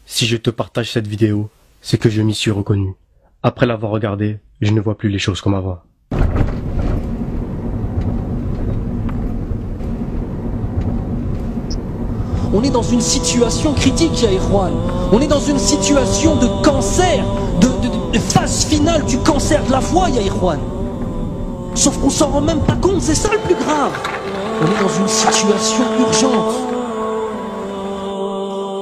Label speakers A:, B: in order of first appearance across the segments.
A: Si je te partage cette vidéo, c'est que je m'y suis reconnu. Après l'avoir regardée, je ne vois plus les choses comme avant.
B: On est dans une situation critique, ya Ikhwan. On est dans une situation de cancer, de phase finale du cancer de la foi, ya Ikhwan. Sauf qu'on s'en rend même pas compte, c'est ça le plus grave. On est dans une situation urgente.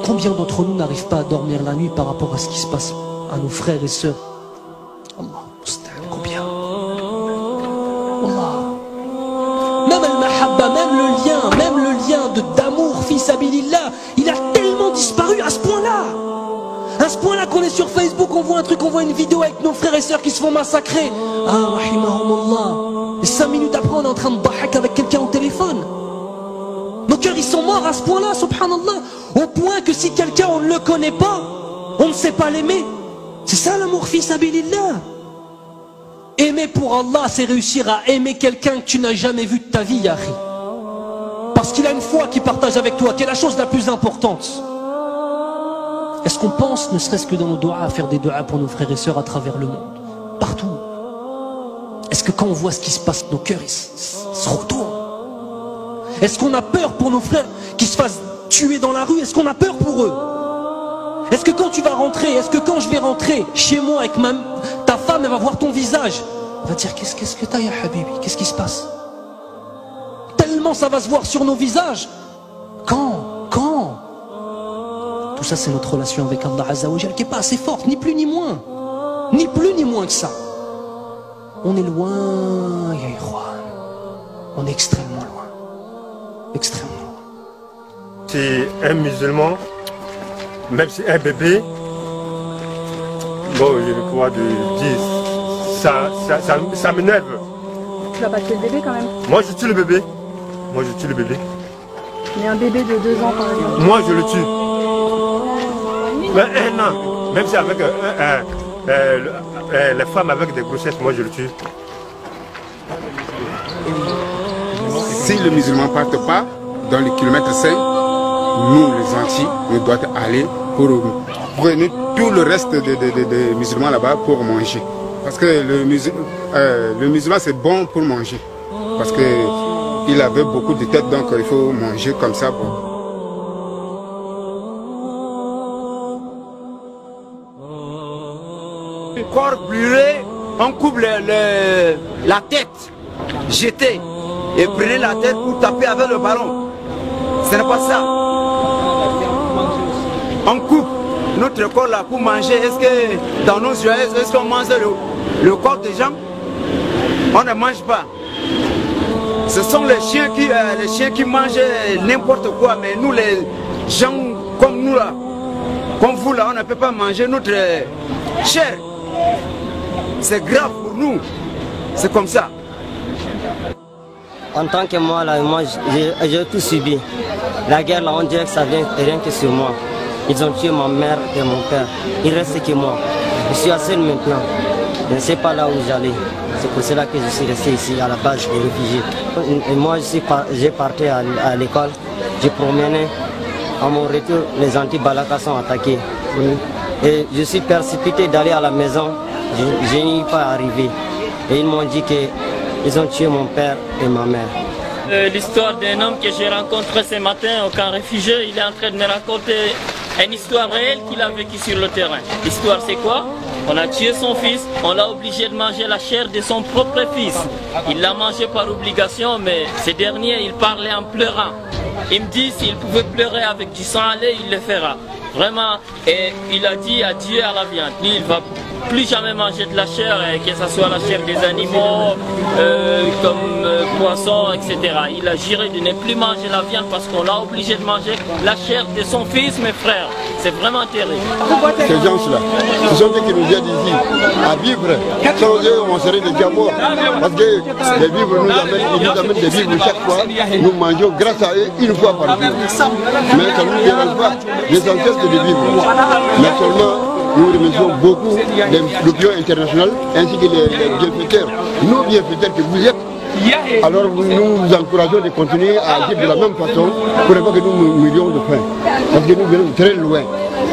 B: Combien d'entre nous n'arrivent pas à dormir la nuit par rapport à ce qui se passe à nos frères et sœurs? Allah, combien? Allah. Même al-mahabba, même le lien d'amour, fils abilillah, il a tellement disparu à ce point-là. À ce point-là qu'on est sur Facebook, on voit un truc, on voit une vidéo avec nos frères et sœurs qui se font massacrer. Ah, rahimahumullah. Et 5 minutes après, on est en train de bahak avec quelqu'un au téléphone. Nos cœurs, ils sont morts à ce point-là, subhanallah. Au point que si quelqu'un, on ne le connaît pas, on ne sait pas l'aimer. C'est ça l'amour, fils abilillah. Aimer pour Allah, c'est réussir à aimer quelqu'un que tu n'as jamais vu de ta vie, Yahri. Parce qu'il a une foi qu'il partage avec toi, qui est la chose la plus importante. Est-ce qu'on pense, ne serait-ce que dans nos doigts, à faire des doigts pour nos frères et sœurs à travers le monde? Partout. Est-ce que quand on voit ce qui se passe, nos cœurs ils se retournent? Est-ce qu'on a peur pour nos frères qui se fassent tuer dans la rue? Est-ce qu'on a peur pour eux? Est-ce que quand tu vas rentrer, est-ce que quand je vais rentrer chez moi avec ta femme, elle va voir ton visage, elle va dire qu'est-ce que t'as, ya Habibi? Qu'est-ce qui se passe? Tellement ça va se voir sur nos visages. Quand tout ça, c'est notre relation avec Allah Azza wa Jal qui n'est pas assez forte, ni plus ni moins. Ni plus ni moins que ça. On est loin, ya Ikhwan. On est extrêmement loin. Extrêmement loin.
C: C'est un musulman, même si un bébé, bon, je le crois de dire, ça m'énerve.
D: Tu vas pas tuer le bébé quand même?
C: Moi, je tue le bébé.
D: Mais un bébé de 2 ans par exemple.
C: Moi, je le tue. Mais 1 an, même si avec les femmes avec des grossesses, moi je le tue.
E: Si le musulman ne part pas dans le kilomètre 5, nous les Antilles, nous devons aller pour prendre tout le reste des musulmans là-bas pour manger. Parce que le musulman c'est bon pour manger. Parce qu'il avait beaucoup de têtes, donc il faut manger comme ça. Bon.
F: Le corps brûlé, on coupe la tête, jeter et prenez la tête pour taper avec le ballon. Ce n'est pas ça. On coupe notre corps là pour manger. Est-ce que dans nos yeux, est-ce qu'on mange le corps des gens? On ne mange pas. Ce sont les chiens qui mangent n'importe quoi, mais nous les gens comme nous là, comme vous là, on ne peut pas manger notre chair. C'est grave pour nous, c'est comme ça.
G: En tant que moi, là, j'ai tout subi. La guerre, là, on dirait que ça vient rien que sur moi. Ils ont tué ma mère et mon père. Il reste que moi. Je suis seul maintenant. Je ne sais pas là où j'allais. C'est pour cela que je suis resté ici, à la base des réfugiés. Et moi, j'ai parti à l'école. J'ai promené. À mon retour, les anti-Balaka sont attaqués. Et je suis précipité d'aller à la maison. Je n'y suis pas arrivé. Et ils m'ont dit qu'ils ont tué mon père et ma mère.
H: L'histoire d'un homme que j'ai rencontré ce matin au camp réfugié, il est en train de me raconter une histoire réelle qu'il a vécue sur le terrain. L'histoire c'est quoi? On a tué son fils, on l'a obligé de manger la chair de son propre fils. Il l'a mangé par obligation, mais ce dernier, il parlait en pleurant. Il me dit s'il pouvait pleurer avec du sang à lait, il le fera. Vraiment, et il a dit adieu à la viande. Lui, il va plus jamais manger de la chair, que ce soit la chair des animaux, comme poissons, etc. Il a juré de ne plus manger la viande parce qu'on l'a obligé de manger la chair de son fils, mes frères. C'est vraiment terrible.
I: Ces gens-là, ce sont eux qui nous aident ici à vivre. Sans eux, on serait déjà morts. Parce que les vivres nous amènent des vivres chaque fois. Nous mangeons grâce à eux une fois par jour. Mais ça ne nous dérange pas. L'essentiel, c'est de vivre. Mais seulement, nous remercions beaucoup l'opinion internationale ainsi que les bienfaiteurs. Nos bienfaiteurs que vous êtes. Alors nous vous encourageons de continuer à agir de la même façon pour ne pas que nous mourions de faim. Parce que nous venons de très loin.